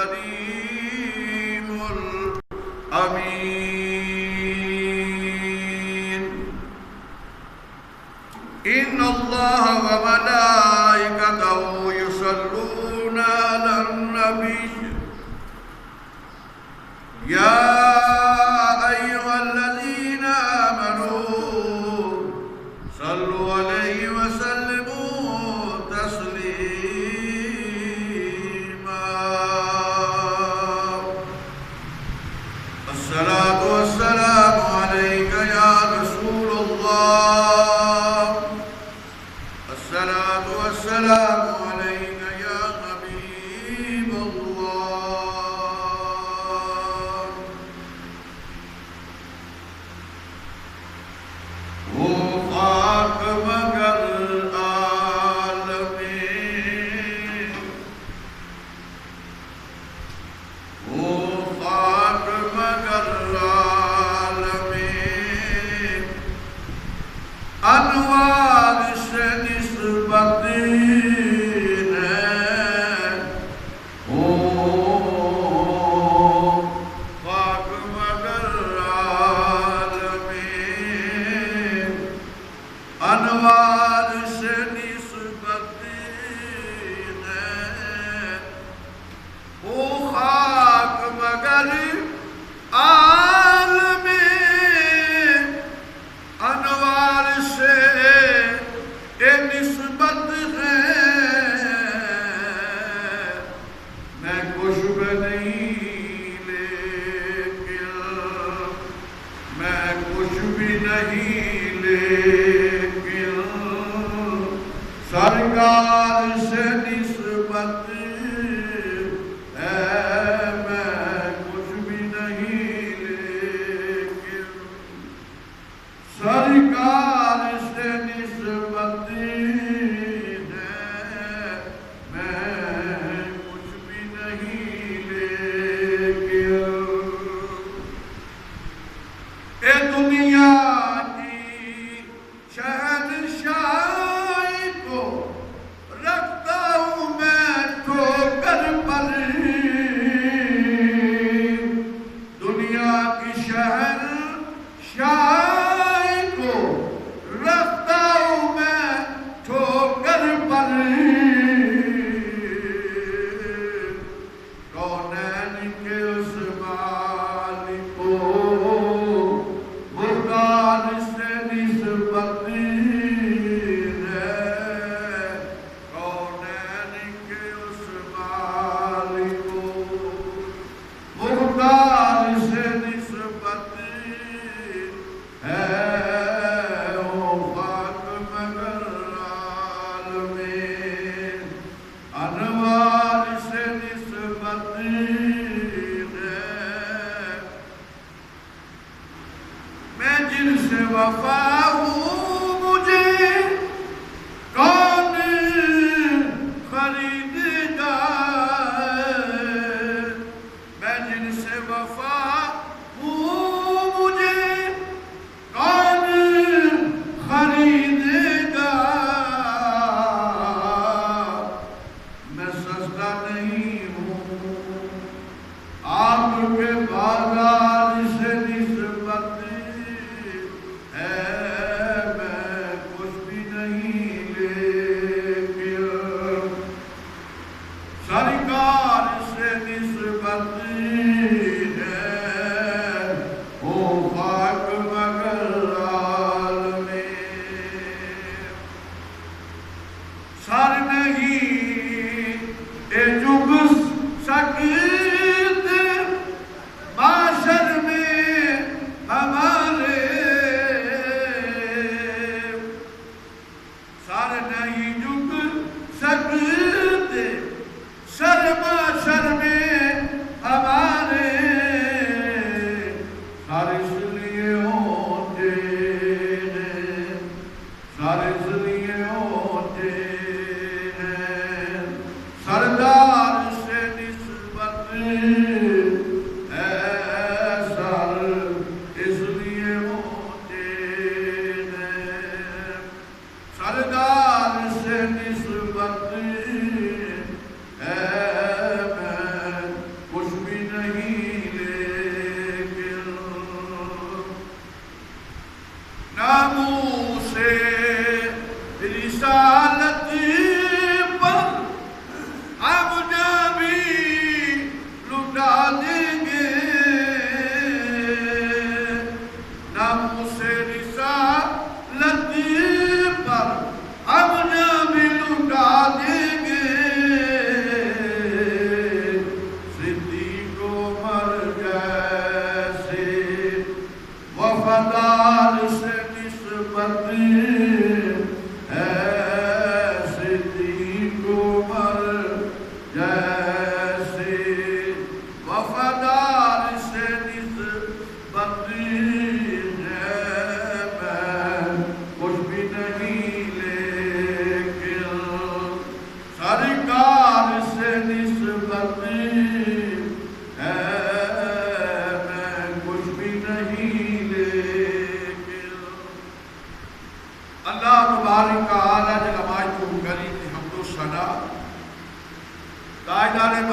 الكريم الأمين. إن الله وملائكته يصلون على النبي يا أيها الذين آمنوا صلوا عليه وسلموا تسليما. الصلاة والسلام عليك يا رسول الله. الصلاة والسلام عليك يا حبيب الله. وہ خاک مگر عالمین، وہ خاک مگر عالمین، انوار سے نسبت ہے، وہ خاک مگر عالمین، انوار سے نسبت ہے، وہ خاک مگر عالمین، انوار سے نسبت ہے. میں کچھ بھی نہیں لیکن، میں کچھ بھی نہیں لیکن سرکار سے نسبت ہے. میں کچھ بھی نہیں لیکن سرکار سے نسبت ہے. میں کچھ بھی نہیں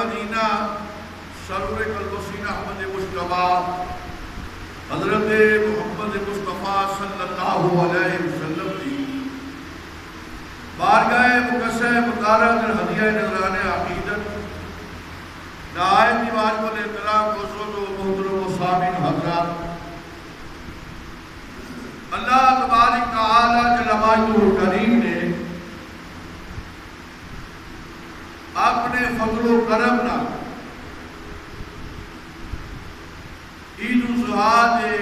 مدینہ سرور قلب و سینہ احمد مصطفیٰ حضرت محمد مصطفیٰ صلی اللہ علیہ وسلم کی بارگاہ مقدسہ مطالعہ در ہدیہ نذران عقیدت نہایت ہی واجب الاحترام بزرگ و محترم و سامعین حضرات، اللہ تبارک تعالی جل مجدہ کریم نے اپنے فضل و کرم نہ عید الاضحیٰ دے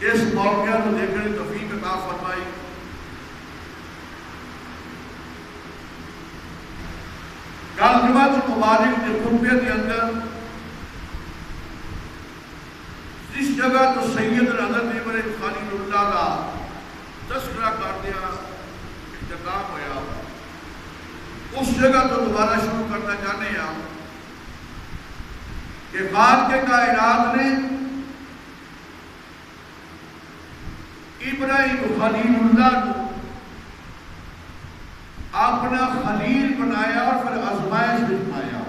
اس موقع کو دیکھنے توفیق عطا فرمائی۔ کل جمعہ المبارک کے خطبے کے اندر جس جگہ تو سید حضرت ابراہیم خلیل اللہ کا تذکرہ کر دیا اختتام ہوا، اس جگہ تو دوبارہ شروع کرنا چاہتے ہیں کہ خالق کائنات نے ابراہیم خلیل اللہ کو اپنا خلیل بنایا اور پھر آزمائش بنایا۔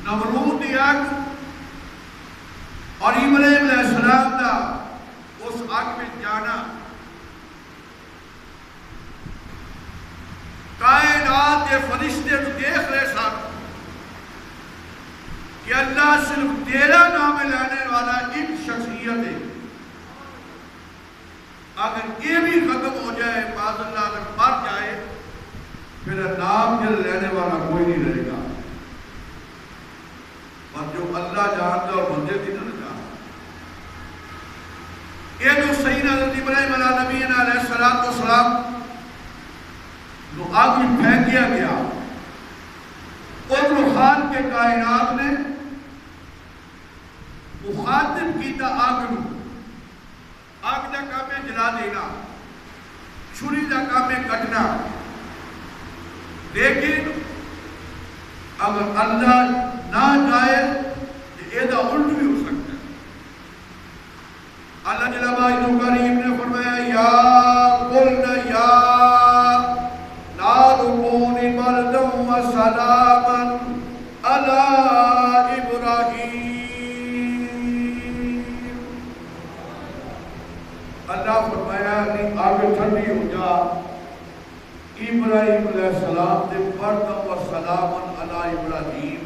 نمرود دی آگ اور ابراہیم علیہ السلام کا اس آگ میں جانا کائنات کے فرشتے تو دیکھ رہے سن کہ اللہ صرف تیرا نام لینے والا ایک شخصیت ہے، اگر یہ بھی ختم ہو جائے باذ اللہ اگر مر جائے پھر نام کے لینے والا کوئی نہیں رہے گا، اور جو اللہ جانتا اور بندے بھی نہ جانتا۔ یہ جو سیدنا حضرت ابراہیم علیہ نبینا علیہ السلام جو آگ میں پھینک دیا گیا، اور جو خالق کے کائنات نے مخاطب کیتا آگ نو، آگ دا کام ہے جلا دینا، چھری دا کام ہے کٹنا، لیکن اگر اللہ نہ چاہے تو یہ دا الٹ بھی ہو سکتا ہے۔ اللہ جل مجدہ کریم نے فرمایا یا قلنا یا نار کونی بردا و سلاما علی ابراہیم، اللہ فرمایا نہیں آگے ٹھنڈی ہو جا ابراہیم علیہ السلام دے بردا و سلاما علی ابراہیم،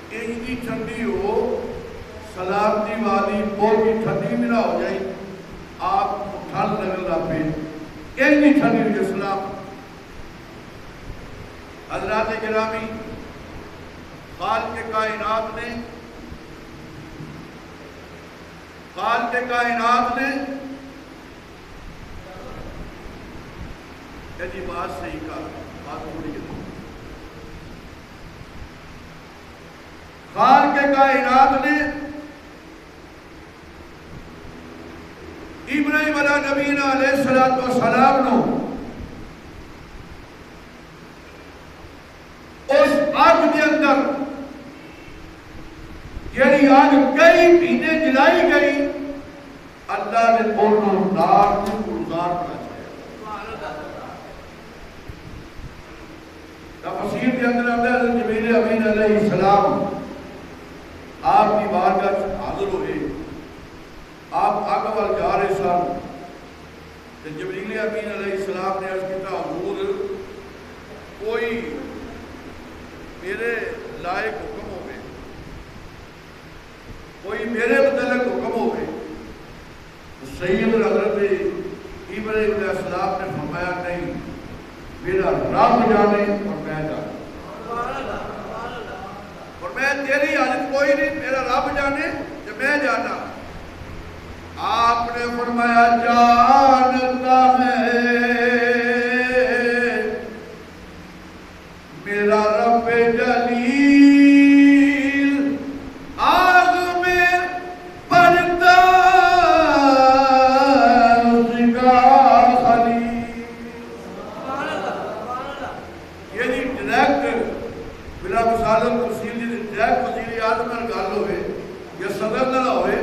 ایجی ٹھنڈی ہو سلامتی والی بہت بھی ٹھنڈی بھی نہ ہو جائے، آپ کو ٹھنڈ لگنا پہ ایجی ٹھنڈی ہو جائے سلام۔ حضرات گرامی، خالق کائنات نے یعنی بات صحیح کہا، بات تھوڑی ہے، خالق کائنات نے ابراہیم علیہ نبینا علیہ السلام نو اس آگ کے اندر یعنی آگ کئی مہینے جلائی گئی، اللہ نے بولنا نار کو گلزار کر تفسیر کے اندر حضرت جبریل امین علیہ السلام آپ کی بارگاہ سے حاضر ہوئے، آپ آگے وال جا رہے سن، جبریل امین علیہ السلام نے عرض کیا حضور کوئی میرے لائق حکم ہوئے، کوئی میرے متعلق حکم ہوئے۔ سید حضرت ابراہیم علیہ السلام نے فرمایا نہیں، میرا رب جانے اور میں جانے، اور میں تیری حاجت کوئی نہیں، میرا رب جانے کہ میں جانا۔ آپ نے فرمایا جانتا ہے میرا رب جلیل آگ میں پڑتا اس کا خلیل، یعنی ڈائریکٹ بلا مثالت تفصیل ڈائریکٹ وزیر اعظم نال گل ہوئے یا صدر نال ہوئے،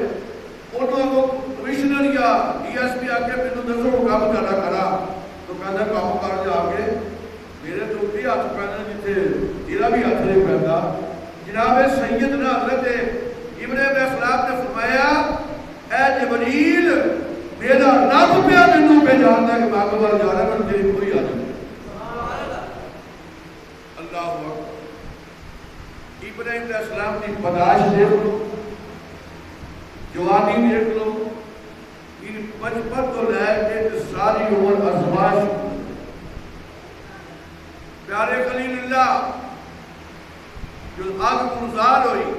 انہوں کو کمشنر یا ڈی ایس پی آ کے مینوں دسو کام ہاتھ پہنا جتنے تیرا بھی ہاتھ نہیں پہنتا. جناب سیدنا حضرت ابراہیم علیہ السلام نے فرمایا اے جبریل میرا رب پیا مینوں پہچاندا کہ میں اکبر جا رہا ہوں تیری کوئی حاجت نہیں. اللہ اکبر. ابراہیم علیہ السلام کی پیدائش دیکھ لو, جوانی دیکھ لو, ان بچپن کو لے کے ساری عمر ازمائش. پیارے خلیل اللہ جو آگ گلزار ہوئی,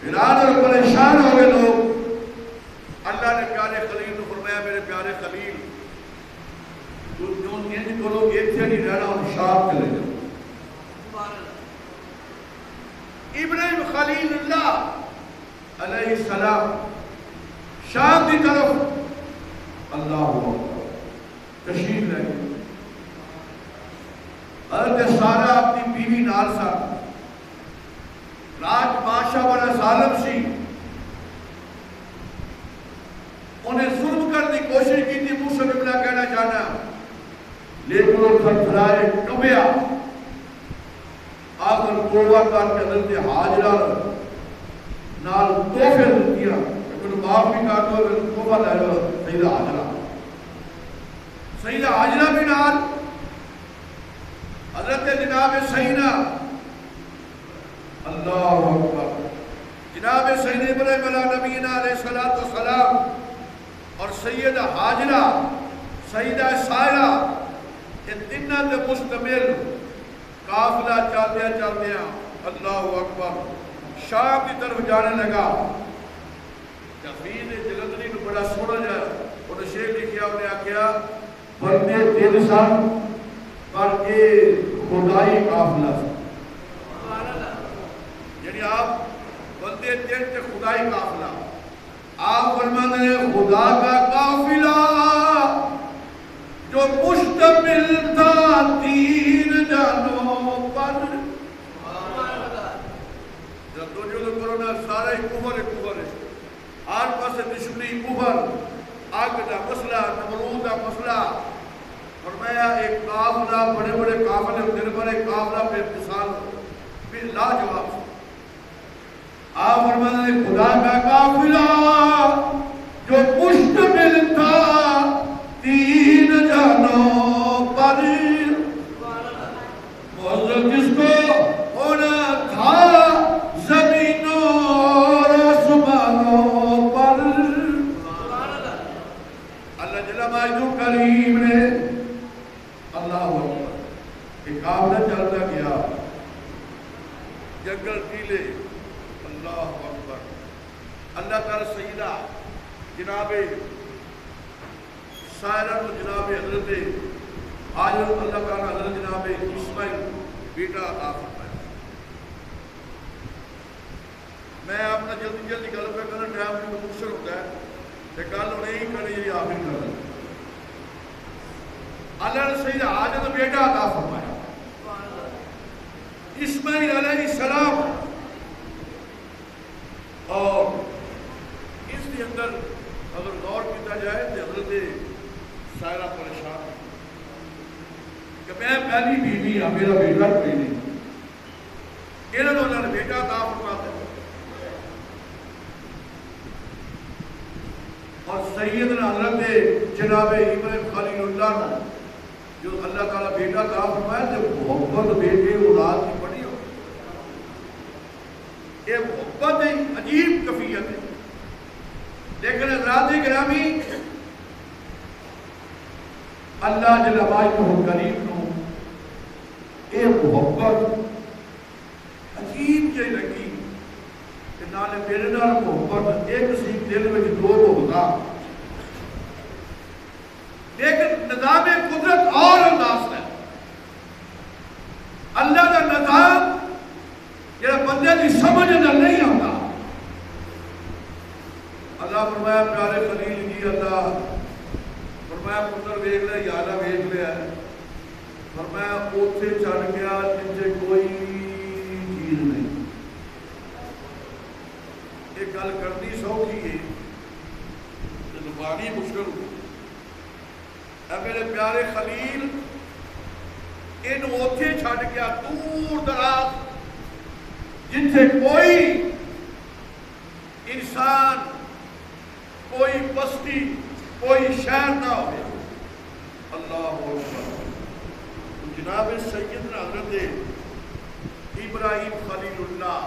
حیران اور پریشان ہو گئے لوگ. اللہ نے پیارے خلیل کو فرمایا میرے پیارے خلیل تو جو انج کرو ایتھے نہیں رہنا اور شام چلے جاؤ. ابراہیم خلیل اللہ علیہ السلام شام کی طرف اللہ تشریف لے گئے. حضرت سارہ اپنی بیوی نال سا, رات بادشاہ بڑا ظالم سی, انہیں ظلم کرنے کی کوشش کی تھی. موسیٰ بن اللہ کہنا چاہنا لیکن وہ تھرتھرائے کبیا. آخر توبہ کر کے حضرت حاجرہ نال تحفے دیا کہ معاف بھی کر دو, توبہ لے لو. سیدہ حاجرہ, سیدہ حاجرہ بھی نال حضرت جناب سیدنا اللہ اکبر جناب سیدنا ابراہیم علیہ نبینا علیہ السلام اور سیدہ حاجرہ سیدہ سائرہ یہ تینوں سے مشتمل قافلہ چلدیا چلدیا اللہ اکبر شام کی طرف جانے لگا. حفیظ جلندری کو بڑا سونا جا انہیں شعر لکھیا, انہیں آکھیا بندے دل سن پر کے خدائی قافلہ سے. یعنی آپ بندے دل کے خدائی قافلہ, آپ فرماتے ہیں خدا کا قافلہ جو مشتمل تھا تین جانوں پر. جب تو جو کرونا سارے کفر ہے, ہر پاس دشمنی کفر, آگ کا مسئلہ, نمرود کا مسئلہ. فرمایا ایک قافلہ بڑے بڑے قافلے ہوتے ہیں پر ایک قافلہ پہ اتصال پھر لا جواب. آپ فرماتے ہیں خدا کا قافلہ جو مشتمل تھا تین جانوں پر, معذر جس کو ہونا تھا زمینوں اور آسمانوں پر. اللہ جل مجدہ کریم نے اللہ اکبر ایک قافلہ چلتا گیا جنگل ٹیلے. اللہ اکبر. اللہ تعالی سیدہ جناب سائرہ کو جناب حضرت حاجر اللہ تعالی حضرت جناب اسماعیل بیٹا عطا فرمایا. میں اپنا جلدی جلدی گل پہ کرنا, ٹائم بھی مختصر ہوتا ہے کہ گل انہیں ہی کرنی ہے آخر کرنا. اللہ نے سیدہ حاجر کا بیٹا عطا فرمایا اسماعیل علیہ السلام. اور اس کے اندر اگر غور کیا جائے تو حضرت سائرہ پریشان کہ میں پہلی بیوی ہوں, میرا بیٹا کوئی نہیں. انہوں نے اللہ نے بیٹا عطا فرمایا. اور سیدنا حضرت جناب ابراہیم خلیل اللہ نے جو اللہ تعالیٰ بیٹا عطا فرمایا تو محبت بیٹے اولاد کی بڑی ہو. یہ محبت عجیب کفیت ہے. لیکن حضرات گرامی اللہ جل وعلا کریم نو یہ محبت عجیب جی لگی کہ نالے میرے نال محبت ایک سی دل میں دو ہوتا, لیکن نظام قدرت اور انداز ہے. اللہ کا نظام جڑا بندے کی سمجھ اندر نہیں آتا. اللہ فرمایا پیارے خلیل جی, اللہ فرمایا پتر ویکھ لے, یارہ ویکھ لیا. فرمایا اوتھے چڑھ گیا جتھے کوئی چیز نہیں. ایک گل کرنی سوکھی ہے, زبانی مشکل ہوئی. اے میرے پیارے خلیل ان اوتھے چھڈ گیا دور دراز جتھے کوئی انسان کوئی بستی کوئی شہر نہ ہو. اللہ اکبر. جناب سیدنا حضرت ابراہیم خلیل اللہ،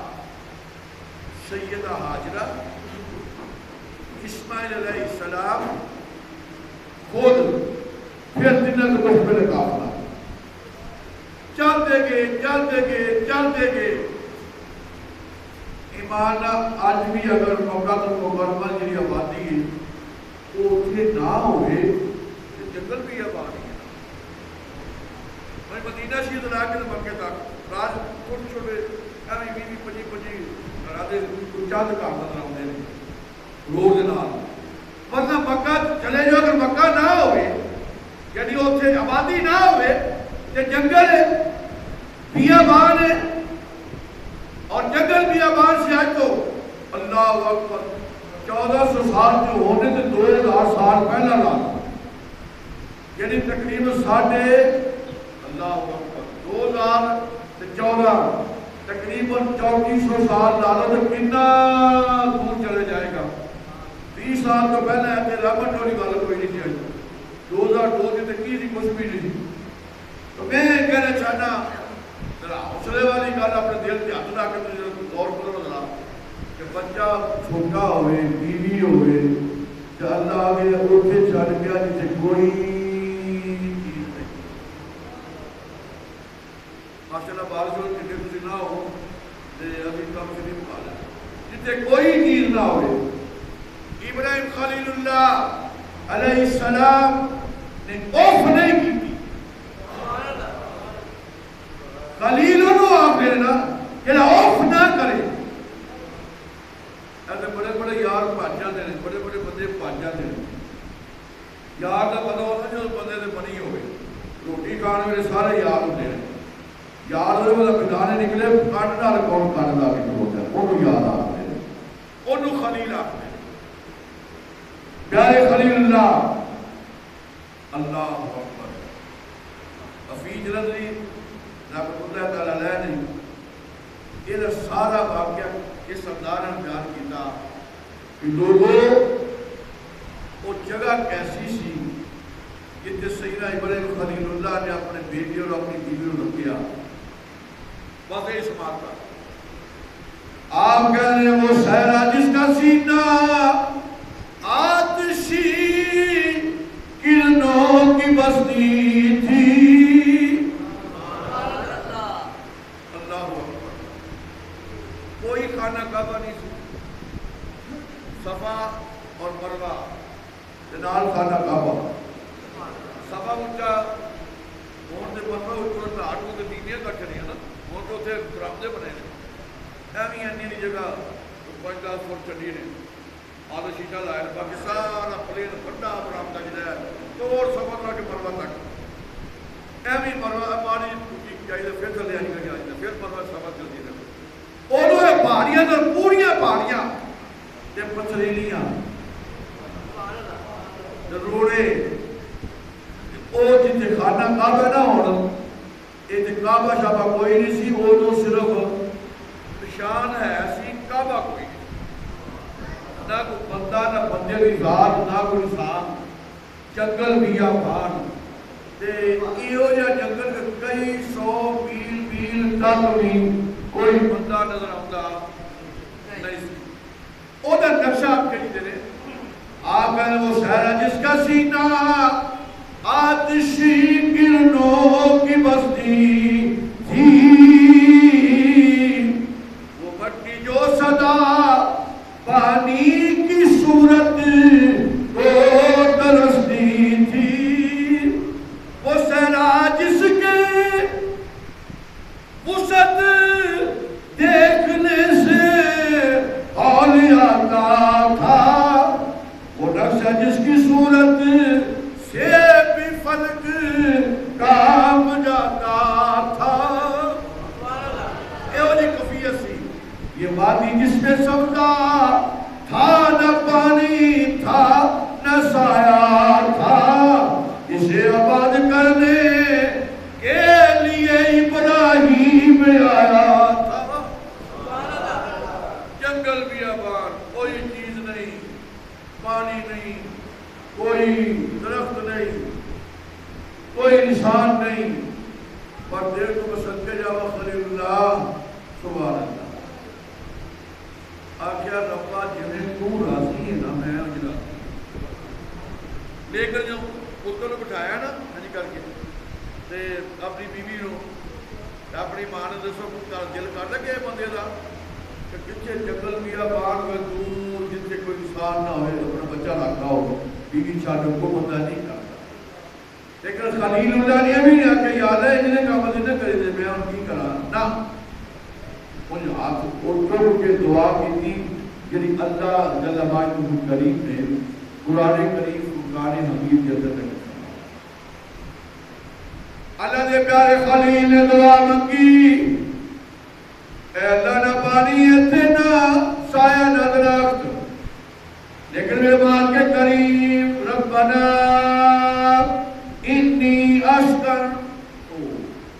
سیدہ ہاجرہ، اسماعیل علیہ السلام، خود پھر دنیا کے مشبل قافلہ چلتے گئے. ایمان آج بھی اگر مکہ مکرمہ جی آبادی ہے وہ اتنے نہ ہوئے تو جنگل بھی آبادی ہے. مدینہ شریف لا کے مکے تک راج چھوٹے چھوٹے ایویں 20-25 راجے چند کام نظر آتے ہیں روز نال. ورنہ مکہ چلے جاؤ اگر مکہ نہ ہوئے یعنی اتنے آبادی نہ ہوئے تو جنگل ہے بیابان ہے اور جنگل بیابان سے آج تو اللہ اکبر 1400 سال جو ہونے تھے 2000 سال پہلا لانا یعنی تقریباً ساڑھے اللہ اکبر 2014 تقریباً 3400 سال لانا تو کتنا دور چلے جائے گا. 20 سال تو پہلے ایسے رابط والی گل کوئی نہیں تھی. 2002 کی تقریر ہی کچھ بھی نہیں تھی. تو میں کہنا چاہنا ذرا حوصلے والی گل اپنے دل کے ہاتھ رکھ کے غور کرو ذرا کہ بچہ چھوٹا ہوئے بیوی ہوئے تو اللہ آگے اٹھے چڑھ گیا جسے کوئی چیز نہیں. ماشاءاللہ بارش ہو جتنے کچھ نہ ہو ابھی کم سے نہیں پا لیں جتنے کوئی چیز نہ ہوئے. ابراہیم خلیل اللہ علیہ السلام نے اوف نہیں کی تھی. خلیل انہوں آپ لینا کہ اوف نہ کرے. ایسے بڑے بڑے یار پاچا دے بڑے بڑے بندے پاچا دے یار کا پتا ہوتا جو بندے سے بنی ہوئے روٹی کھانے میرے سارے یار ہوتے ہیں. یار ہوئے وہ بدانے نکلے کٹ ڈال کون کٹ ڈال کے ہوتا ہے انہوں یاد آتے ہیں انہوں خلیل آتے ہیں. پیارے خلیل اللہ اللہ اکبر. حفیظ رضی رحمۃ اللہ تعالیٰ علیہ نے یہ سارا واقعہ اس سردار نے بیان کیا کہ لوگوں وہ جگہ کیسی سی جتنے سیدنا ابراہیم خلیل اللہ نے اپنے بیٹے اور اپنی بیوی کو رکھا. بس یہ سماعت کا آپ کہہ رہے ہیں وہ صحرا جس کا سینہ آتشی کرنوں کی بستی تھی. کوئی خانہ کعبہ نہیں سی. صفا اور مروہ جنال خانہ کعبہ صفا اونچا ہون دے مروہ اونچا آٹھوں کے دینیاں کٹ رہی ہیں نا ہون تو اتنے برامدے بنے ہیں ایمی انہی جگہ 5-10 فٹ چڑھی نے آدھا شیشہ لائے باقی سارا پلین بڑا برامدہ جنہ ہے تو اور صفا کر کے مروہ تک ایمی مروہ پانی چاہیے پھر چلے آئی گا جائے پھر مروہ صفا چلتی ہے. انہوں پہاڑیاں تو پوریاں پہاڑیاں تے پتھریلیاں روڑے او جتنے خانہ کعبہ نہ ہونا یہ تے کعبہ شعبہ کوئی نہیں سی. وہ تو صرف نشان ہے سی کعبہ کوئی نہیں. نہ کوئی بندہ نہ بندے کی ذات نہ کوئی انسان. جنگل بیابان تے ایہو جا جنگل کے کئی 100 میل تک بھی کوئی بندہ نظر آتا نہیں سی. او دا نقشہ آپ کے لیے دے آپ کہنے وہ صحرا جس کا سینہ آتشی کرنوں کی بستی تھی. وہ مٹی جو صدا پانی کی صورت کو ترستی تھی. وہ صحرا جس کے وسعت دیکھنے سے ہول آتا تھا. وہ نقشہ جس کی صورت سے بھی فلک کام جاتا تھا. درخت نہیں، کوئی انسان نہیں، پر دیر کو بسد کے جاوہ خلیل اللہ سبحان اللہ آخیا ربا جنہیں تو راضی ہے نا میں اجلا لے کر جاؤں پتر نے بٹھایا نا ہنی کر کے تے اپنی بیوی نو اپنی ماں نے دسو پتر دل کر لگے بندے دا کہ کچھے جنگل میا باغ میں دور جن سے کوئی انسان نہ ہوئے اپنا بچہ رکھا ہو بیوی چھاڑوں کو بندہ نہیں کرتا لیکن خلیل اللہ نے بھی نہیں آکے یاد ہے جنہیں کام دینے کرے دے میں ان کی کرا نا ان ہاتھ اٹھو کے دعا کی تھی یعنی اللہ جل مجدہ کریم نے قرآن کریم فرقان حمید کے اندر اللہ دے پیارے خلیل نے دعا منگی اے اللہ نہ پانی ایتھے نہ سایہ نہ درخت لیکن میرے مان کے کریم ربنا انی اشکر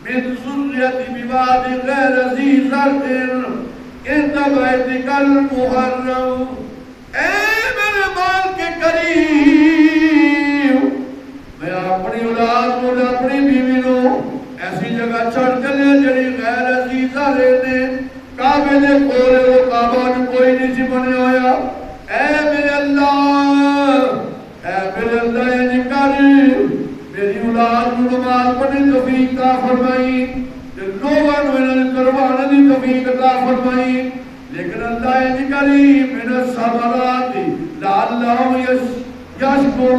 من ذریتی بواد غیر ذی زرع عند بیتک المحرم اے میرے مان کے کریم میں اپنی اولاد کو اپنی بیوی نو ایسی جگہ چھڑ کے لے جڑی غیر عزیزہ رہنے کعبے دے کولے وہ کعبہ جو کوئی نہیں سی بنے ہویا اے میرے اللہ یہ کر میری اولاد کو نماز پڑھنے توفیق عطا فرمائی لوگوں نے انہیں کروانے دی توفیق عطا فرمائی لیکن اللہ یہ کری من الثمرات لعلہم یشکرون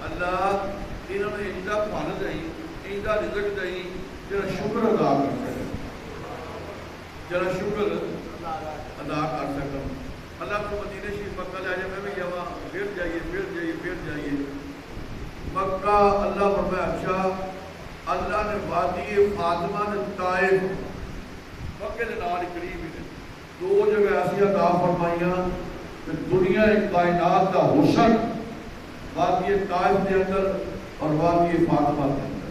اللہ انہوں نے ایجا پھل دیں ایجا رزق دیں جرا شکر ادا کر سکیں جرا شکر ادا کر سکیں اللہ کو مدینہ شریف مکہ لے جائے میں بھی یہاں پھر جائیے مکہ اللہ فرمایا اچھا اللہ نے وادی فاطمہ نے طائف مکہ کے نال قریب ہی دو جگہ ایسی عطا فرمائیاں کہ دنیا کائنات کا حسن وادی طائف کے اندر اور وادی فاطمہ کے اندر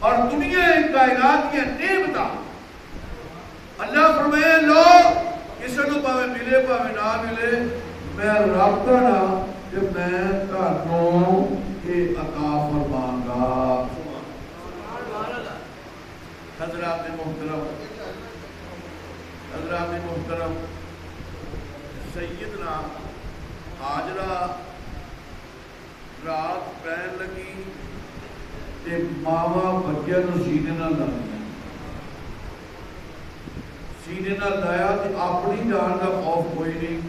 اور دنیا کائنات کی نعمتیں اللہ فرمائے لو کسی کو پاوے ملے پاوے نہ ملے میں رب کا نا کہ میں تانوں کے عطا فرماؤں گا حضرات محترم سیدنا حاجرہ رات پہن لگی تے ماوا بچے نو سینے نہ لایا سینے نہ لایا تے اپنی جان کا خوف کوئی نہیں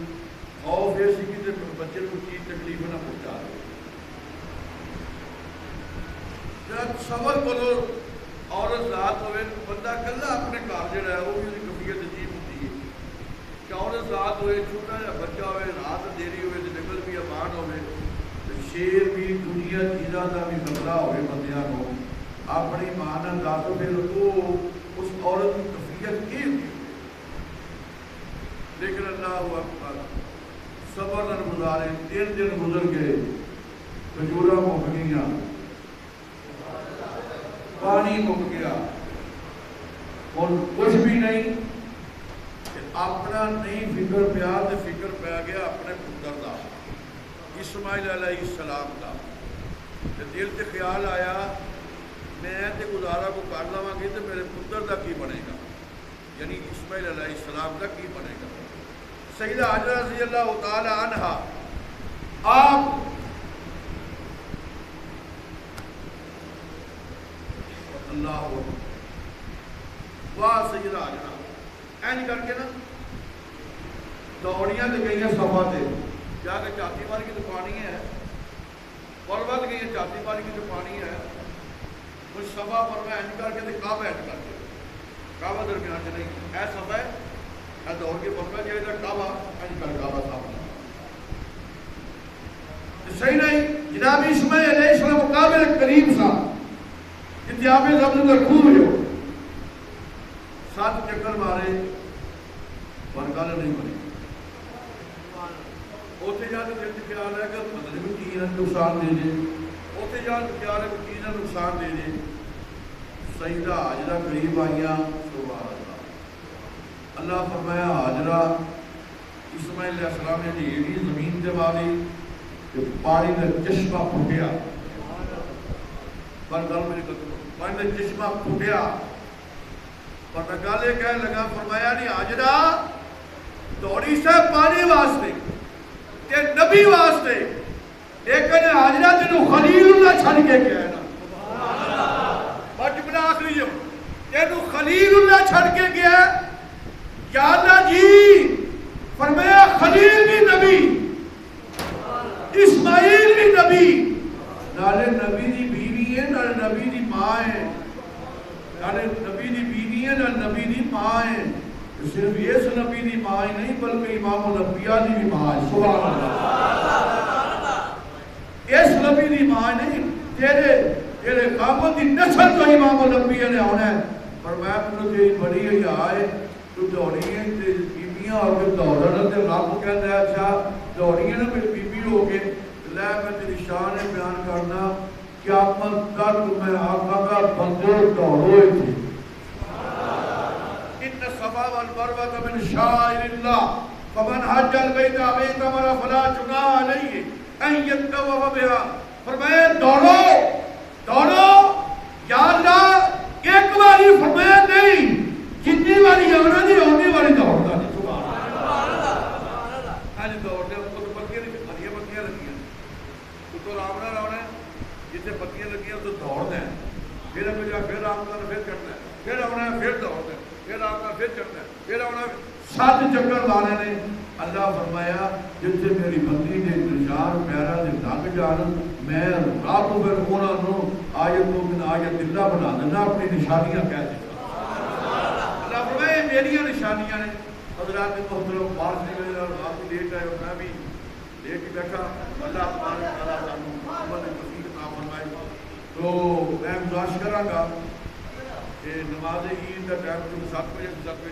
خوف یہ سی کہ بچے کو چیز تکلیف نہ پہنچا دے جب صبر کرو عورت ذات ہوئے بندہ کلا اپنے کار جڑا ہے وہ بھی کفیت عجیب ہوتی ہے کہ عورت ذات ہوئے چھوٹا یا بچہ ہوئے رات دیری ہوئے جنگل بھی امان ہوئے شیر بھی دنیا چیزاں کا بھی خطرہ ہوئے بندیاں کو اپنی ماں نہ داسو پھر تو اس عورت کی کفیت کی ہوتی لیکن اللہ اکبر صبر نہ گزارے 3 دن گزر گئے کھجورا مک گیا پانی مک گیا اور کچھ بھی نہیں اپنا نہیں فکر پیا تو فکر پہ گیا اپنے پتر کا اسماعیل علیہ السلام کا دل سے خیال آیا میں تے گزارا کو کر لواں گی تو میرے پتر کا کی بنے گا یعنی اسماعیل علیہ السلام کا کی بنے گا سیدہ حاجرہ رضی اللہ تعالی عنہا آپ اللہ واہ سیدہ حاجرہ این کر کے نا دوڑیاں تے گئیاں صفا تے جا کے چاتی ماری کی تو پانی ہے پروت گئی چاتی ماری کی تو پانی ہے کچھ صفا پر میں این کر کے تے کعبہ این کر کے کعبہ درمیان سے نہیں اے صفا ہے اے دوڑ کے پکا جائے گا کعبہ این کر کعبہ صاحب صحیح نہیں جناب اسماعیل علیہ السلام کعبے قریب سا اتیاب زمزم کا خوب ہو 7 چکر مارے برکال نہیں بنے اوتے جا کے دل خیال ہے کہ مطلب چیز نہ نقصان دے دے اوتے جا کے خیال ہے کہ چیز نہ نقصان دے دے سیدہ حاجرہ قریب آئیاں سبحان اللہ اللہ فرمایا حاجرہ اسماعیل علیہ السلام نے ایڑی زمین تے ماری کہ پانی کا چشمہ پھٹیا. پر گل میری پانی کا چشمہ پھٹیا. پر گل یہ کہنے لگا فرمایا نہیں حاجرہ دوڑی سے پانی واسطے تے نبی واسطے لیکن حاجرہ تینوں خلیل اللہ چھڑ کے گیا ہے نا. بچ بنا آخری جو تینوں خلیل اللہ چھڑ کے گیا ہے. یا اللہ جی فرمایا خلیل بھی نبی اسماعیل بھی نبی نالے نبی دی بیوی ہے نالے نبی دی ماں ہے. نالے نبی دی بیوی ہے نالے نبی دی ماں ہے. صرف اس نبی دی ماں ہی نہیں بلکہ امام الانبیاء دی بھی ماں ہے. سبحان اللہ. اس نبی دی ماں نہیں تیرے قامت دی نسل تو امام الانبیاء نے ہونا ہے. پر میں تمہیں تیری بڑی حیا ہے تو دوڑی ہے بیبیاں اور پھر دوڑنا تے رب کہتا ہے اچھا دوڑی ہے نا پھر بیبی ہو کے لے میں تیری شان بیان کرنا قیامت تک میں آقا کا بندے دوڑوئے تھے. ان الصفا والمروہ من شعائر اللہ فمن حج البیت او اعتمر فلا جناح علیہ ان یطوف بها. فرمایا دوڑو یا اللہ ایک باری فرمایا نہیں جتنی باری آنا نہیں ہونی باری دوڑنا نہیں. سبحان اللہ. ہاں جی دوڑنے ان کو تو پتیاں نہیں ہری پتیاں لگی ہیں تو رام نہ رونا ہے جتنے پتیاں لگی ہیں تو دوڑنا ہے. پھر اب جا پھر رام کا پھر چڑھنا ہے پھر آنا ہے پھر دوڑنا ہے پھر رام کا پھر چڑھنا ہے پھر آنا 7 چکر لانے نے. اللہ فرمایا جتنے میری بندی نے نشان پیارا نے لگ جان میں رات کو پھر انہوں نے آیت کو من آیت اللہ بنا دینا اپنی نشانیاں کہہ دیتا. اللہ فرمایا میری نشانیاں نے. حضرات محترم بارش نکلے اور آپ بھی لیٹ آئے اور میں بھی لیٹ ہی بیٹھا. اللہ تبارک تعالیٰ سانو محمد مسیح عطا فرمائے. تو میں گزارش کراں گا کہ نماز عید کا ٹائم 7 بجے